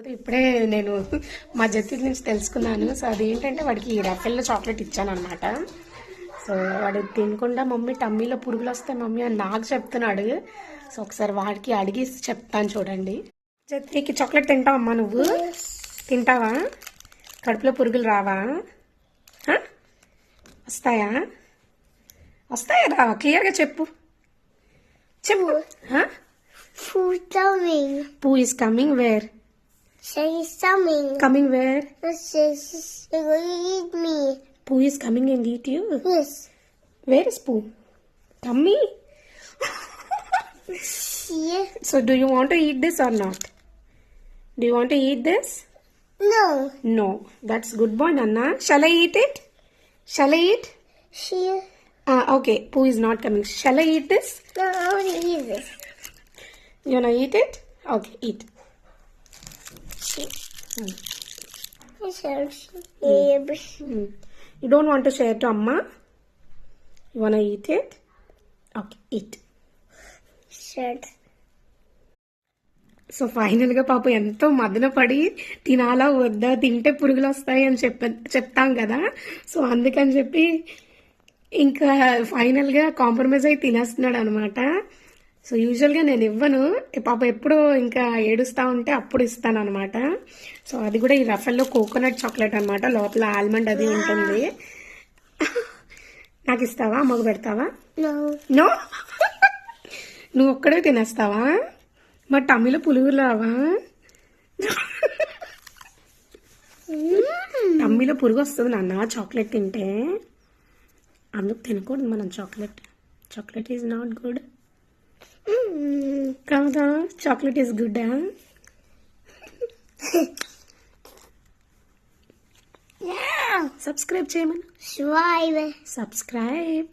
కాకపోతే ఇప్పుడే నేను మా జత్తి నుంచి తెలుసుకున్నాను. సో అదేంటంటే వాడికి రఫెల్లో చాక్లెట్ ఇచ్చాను అనమాట. సో వాడు తినకుండా మమ్మీ టమ్మీలో పురుగులు వస్తాయి మమ్మీ అని నాకు చెప్తున్నాడు. సో ఒకసారి వాడికి అడిగి చెప్తాను చూడండి. జత్తికి చాక్లెట్ తింటావా అమ్మా? నువ్వు తింటావా? కడుపులో పురుగులు రావా? వస్తాయా? వస్తాయా రావా? క్లియర్గా చెప్పు. చెప్పు. Food coming. Poo is coming where? She is coming. Coming where? She's going to eat me. Poo is coming and eat you? Yes. Where is Poo? Tummy? Yeah. So do you want to eat this or not? Do you want to eat this? No. No. That's good boy, Nana. Shall I eat it? Shall I eat? She. Okay. Poo is not coming. Shall I eat this? No, I want to eat this. You wanna eat it? Okay, eat. She. Yeah. You don't want to share to Amma? You wanna eat it? Okay, eat. Shirt. So ఫైనల్గా పాప ఎంతో మదన పడి తినాలా వద్దా, తింటే పురుగులు వస్తాయి అని చెప్తాం కదా. సో అందుకని చెప్పి ఇంకా ఫైనల్గా కాంప్రమైజ్ అయి తినేస్తున్నాడు అనమాట. సో యూజువల్గా నేను ఇవ్వను, పాప ఎప్పుడో ఇంకా ఏడుస్తూ ఉంటే అప్పుడు ఇస్తాను అనమాట. సో అది కూడా ఈ రఫెల్లో కోకోనట్ చాక్లెట్ అనమాట, లోపల ఆల్మండ్ అది ఉంటుంది. నాకు ఇస్తావా? అమ్మకు పెడతావా? నో. నువ్వు ఒక్కడే తినేస్తావా? మరి టమ్మీలో పులుగులు రావా? టమ్మీలో పురుగు వస్తుంది నాన్న చాక్లెట్ తింటే, అందుకు తినకూడదు మనం chocolate. Chocolate is not good కాదా? చాక్లెట్ ఈజ్ గుడ్డా? సబ్స్క్రైబ్ చేయమని. Swipe. సబ్స్క్రైబ్.